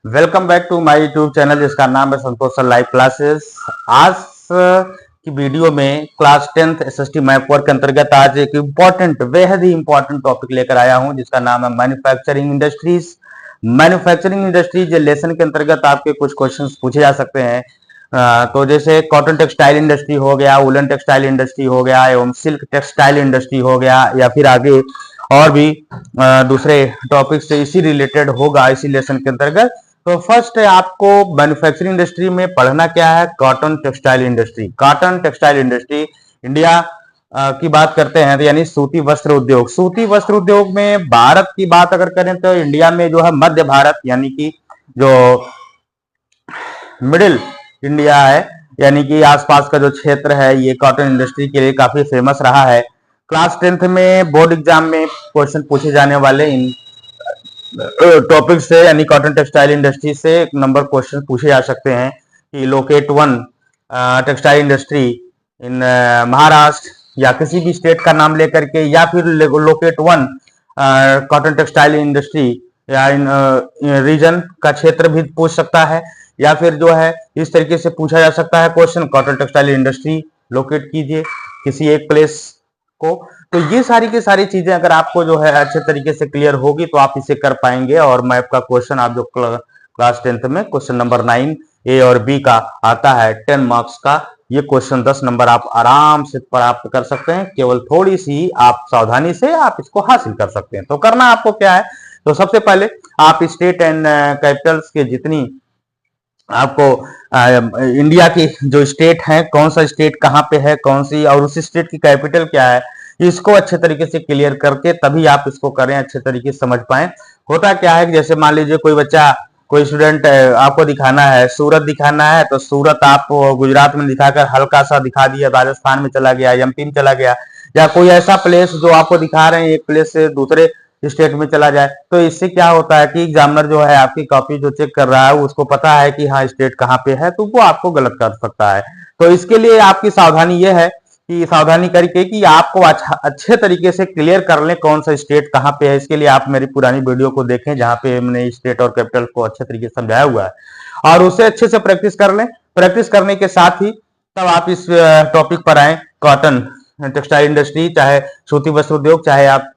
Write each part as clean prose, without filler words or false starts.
Welcome back to my YouTube channel जिसका नाम है संतोष सर लाइव क्लासेस। आज की वीडियो में class 10th SST math work के अंतर्गत आज एक इम्पॉर्टेंट बेहद ही इम्पॉर्टेंट टॉपिक लेकर आया हूं जिसका नाम है manufacturing industries. Manufacturing industries lesson के अंतर्गत आपके कुछ क्वेश्चंस पूछे जा सकते हैं। तो जैसे कॉटन टेक्सटाइल इंडस्ट्री हो गया, वुलन टेक्सटाइल इंडस्ट्री हो गया एवं सिल्क टेक्सटाइल इंडस्ट्री हो गया, या फिर आगे और भी दूसरे टॉपिक से इसी रिलेटेड होगा इसी लेसन के अंतर्गत। तो फर्स्ट आपको मैन्युफैक्चरिंग इंडस्ट्री में पढ़ना क्या है, cotton textile industry. Cotton textile industry India की बात करते हैं तो यानी सूती वस्त्र उद्योग। सूती वस्त्र उद्योग में भारत की बात अगर करें तो इंडिया में जो है मध्य भारत यानी कि जो मिडिल इंडिया है यानी कि आसपास का जो क्षेत्र है ये कॉटन इंडस्ट्री के लिए काफी फेमस रहा है। क्लास 10th में बोर्ड एग्जाम में क्वेश्चन पूछे जाने वाले इन टॉपिक से यानी कॉटन टेक्सटाइल इंडस्ट्री से एक नंबर क्वेश्चन पूछे जा सकते हैं कि locate one textile industry in Maharashtra, या किसी भी स्टेट का नाम लेकर के, या फिर locate one cotton textile industry या इन रीजन का क्षेत्र भी पूछ सकता है, या फिर जो है इस तरीके से पूछा जा सकता है question cotton textile industry locate कीजिए किसी एक प्लेस को। तो ये सारी की सारी चीजें अगर आपको जो है अच्छे तरीके से क्लियर होगी तो आप इसे कर पाएंगे। और मैप का क्वेश्चन आप जो क्लास 10th में क्वेश्चन नंबर 9 ए और बी का आता है 10 मार्क्स का, ये क्वेश्चन 10 नंबर आप आराम से प्राप्त कर सकते हैं। केवल थोड़ी सी आप सावधानी से आप इसको हासिल कर सकते हैं। तो करना आपको क्या है, तो सबसे पहले आप स्टेट एंड कैपिटल्स के जितनी आपको इंडिया की जो स्टेट है, कौन सा स्टेट कहाँ पे है, कौन सी, और उस स्टेट की कैपिटल क्या है, इसको अच्छे तरीके से क्लियर करके तभी आप इसको करें, अच्छे तरीके से समझ पाए। होता क्या है कि जैसे मान लीजिए कोई बच्चा, कोई स्टूडेंट आपको दिखाना है सूरत दिखाना है, तो सूरत आप गुजरात में दिखाकर हल्का सा दिखा दिया, राजस्थान में चला गया, एमपी में चला गया, या कोई ऐसा प्लेस जो आपको दिखा रहे हैं एक प्लेस से दूसरे स्टेट में चला जाए, तो इससे क्या होता है कि एग्जामिनर जो है आपकी कॉपी जो चेक कर रहा है उसको पता है कि हाँ स्टेट कहाँ पे है, तो वो आपको गलत कर सकता है। तो इसके लिए आपकी सावधानी ये है कि सावधानी करके कि आपको अच्छे तरीके से क्लियर कर लें कौन सा स्टेट कहाँ पे है। इसके लिए आप मेरी पुरानी वीडियो को देखें जहां पे मैंने स्टेट और कैपिटल को अच्छे तरीके से समझाया हुआ है, और उसे अच्छे से प्रैक्टिस कर लें। प्रैक्टिस करने के साथ ही तब आप इस टॉपिक पर आए, कॉटन टेक्सटाइल इंडस्ट्री, चाहे सूती वस्त्र उद्योग, चाहे आप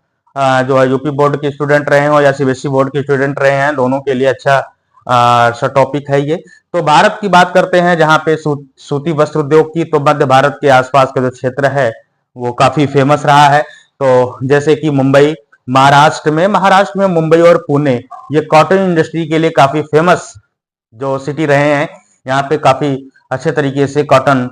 जो है यूपी बोर्ड के स्टूडेंट रहे हो या सीबीएसई बोर्ड के स्टूडेंट रहे हैं, दोनों के लिए अच्छा टॉपिक है ये। तो भारत की बात करते हैं जहां पे सूती वस्त्र उद्योग की, तो मध्य भारत के आसपास का जो क्षेत्र है वो काफी फेमस रहा है। तो जैसे कि मुंबई, महाराष्ट्र में मुंबई और पुणे ये कॉटन इंडस्ट्री के लिए काफी फेमस जो सिटी रहे हैं। यहाँ पे काफी अच्छे तरीके से कॉटन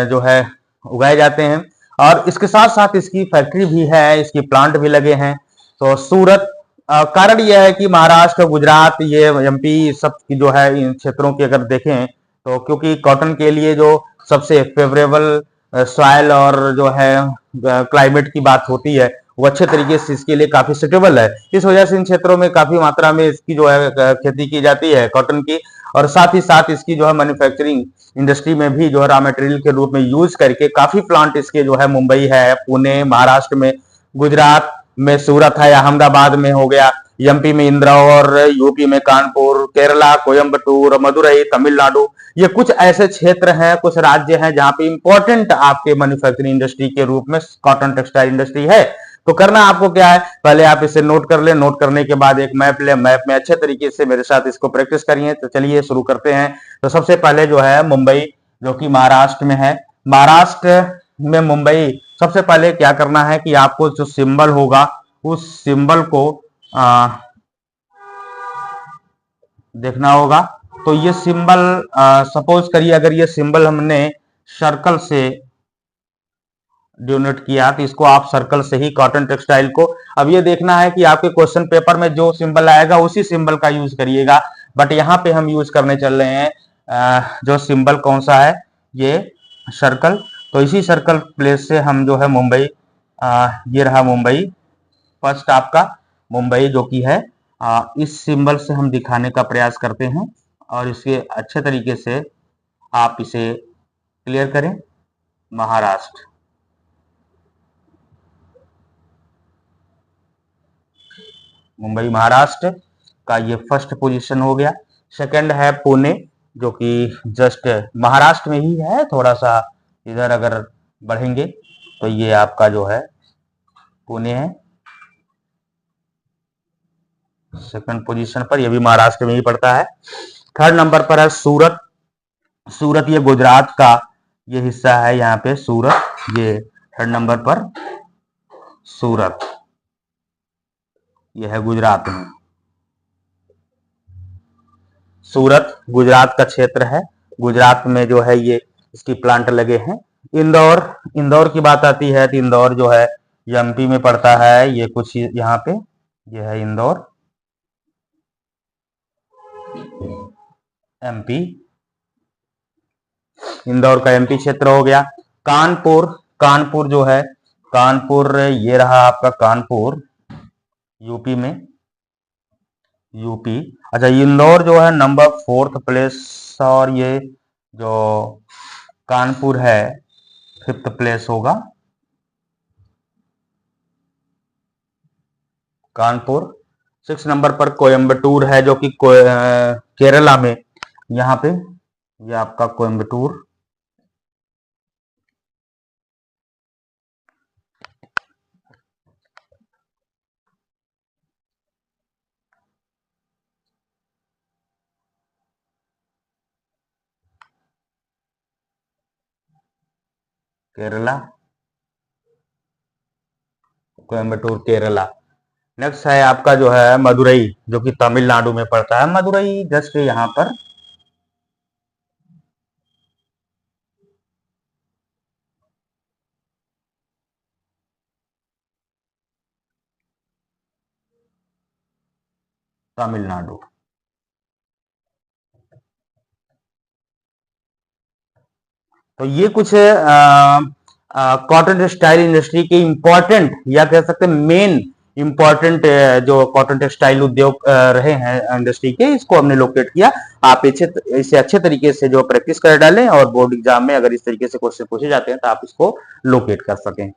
जो है उगाए जाते हैं, और इसके साथ साथ इसकी फैक्ट्री भी है, इसकी प्लांट भी लगे हैं। तो सूरत, कारण यह है कि महाराष्ट्र, गुजरात, ये एमपी सब की जो है इन क्षेत्रों की अगर देखें तो क्योंकि कॉटन के लिए जो सबसे फेवरेबल सॉइल और जो है क्लाइमेट की बात होती है वो अच्छे तरीके से इसके लिए काफी सुटेबल है। इस वजह से इन क्षेत्रों में काफी मात्रा में इसकी जो है खेती की जाती है कॉटन की, और साथ ही साथ इसकी जो है मैन्युफैक्चरिंग इंडस्ट्री में भी जो है रॉ मटेरियल के रूप में यूज करके काफी प्लांट इसके जो है मुंबई है, पुणे महाराष्ट्र में, गुजरात में सूरत है, अहमदाबाद में हो गया, एमपी में इंदौर, यूपी में कानपुर, केरला कोयम्बटूर, मदुरई तमिलनाडु, ये कुछ ऐसे क्षेत्र हैं, कुछ राज्य हैं जहां पे इंपॉर्टेंट आपके मैन्युफैक्चरिंग इंडस्ट्री के रूप में कॉटन टेक्सटाइल इंडस्ट्री है। तो करना आपको क्या है, पहले आप इसे नोट कर ले, नोट करने के बाद एक मैप ले, मैप में अच्छे तरीके से मेरे साथ इसको प्रैक्टिस करिए। तो चलिए शुरू करते हैं। तो सबसे पहले जो है मुंबई, जो कि महाराष्ट्र में है, महाराष्ट्र में मुंबई, सबसे पहले क्या करना है कि आपको जो सिंबल होगा उस सिंबल को देखना होगा। तो ये सिंबल सपोज करिए अगर ये सिंबल हमने सर्कल से डिनोट किया तो इसको आप सर्कल से ही कॉटन टेक्सटाइल को, अब ये देखना है कि आपके क्वेश्चन पेपर में जो सिंबल आएगा उसी सिंबल का यूज करिएगा। बट यहाँ पे हम यूज करने चल रहे हैं जो सिंबल कौन सा है, ये सर्कल। तो इसी सर्कल प्लेस से हम जो है मुंबई, ये रहा मुंबई, फर्स्ट आपका मुंबई जो कि है, इस सिंबल से हम दिखाने का प्रयास करते हैं, और इसके अच्छे तरीके से आप इसे क्लियर करें। महाराष्ट्र, मुंबई महाराष्ट्र का ये फर्स्ट पोजीशन हो गया। सेकंड है पुणे, जो कि जस्ट महाराष्ट्र में ही है, थोड़ा सा इधर अगर बढ़ेंगे तो ये आपका जो है पुणे है सेकंड पोजीशन पर, ये भी महाराष्ट्र में ही पड़ता है। थर्ड नंबर पर है सूरत। सूरत ये गुजरात का ये हिस्सा है, यहाँ पे सूरत, ये थर्ड नंबर पर सूरत, ये है गुजरात में। सूरत गुजरात का क्षेत्र है, गुजरात में जो है ये इसकी प्लांट लगे हैं। इंदौर, इंदौर की बात आती है तो इंदौर जो है एमपी में पड़ता है, ये कुछ यहाँ पे ये है इंदौर, एमपी, इंदौर का एमपी क्षेत्र हो गया। कानपुर, कानपुर जो है, कानपुर ये रहा आपका कानपुर, यूपी में, यूपी। अच्छा, इंदौर जो है नंबर 4th प्लेस, और ये जो कानपुर है 5th प्लेस होगा। कानपुर 6 नंबर पर कोयम्बटूर है, जो कि केरला में, यहाँ पे ये आपका कोयम्बटूर। केरला, कोयम्बटूर केरला। नेक्स्ट है आपका जो है मदुरई, जो कि तमिलनाडु में पड़ता है। मदुरई जस्ट यहाँ पर, तमिलनाडु। तो ये कुछ कॉटन टेक्सटाइल इंडस्ट्री के इंपॉर्टेंट, या कह सकते हैं मेन इंपॉर्टेंट जो कॉटन टेक्सटाइल उद्योग रहे हैं इंडस्ट्री के, इसको हमने लोकेट किया। आप इसे अच्छे तरीके से जो प्रैक्टिस कर डालें, और बोर्ड एग्जाम में अगर इस तरीके से क्वेश्चन पूछे जाते हैं तो आप इसको लोकेट कर सकें।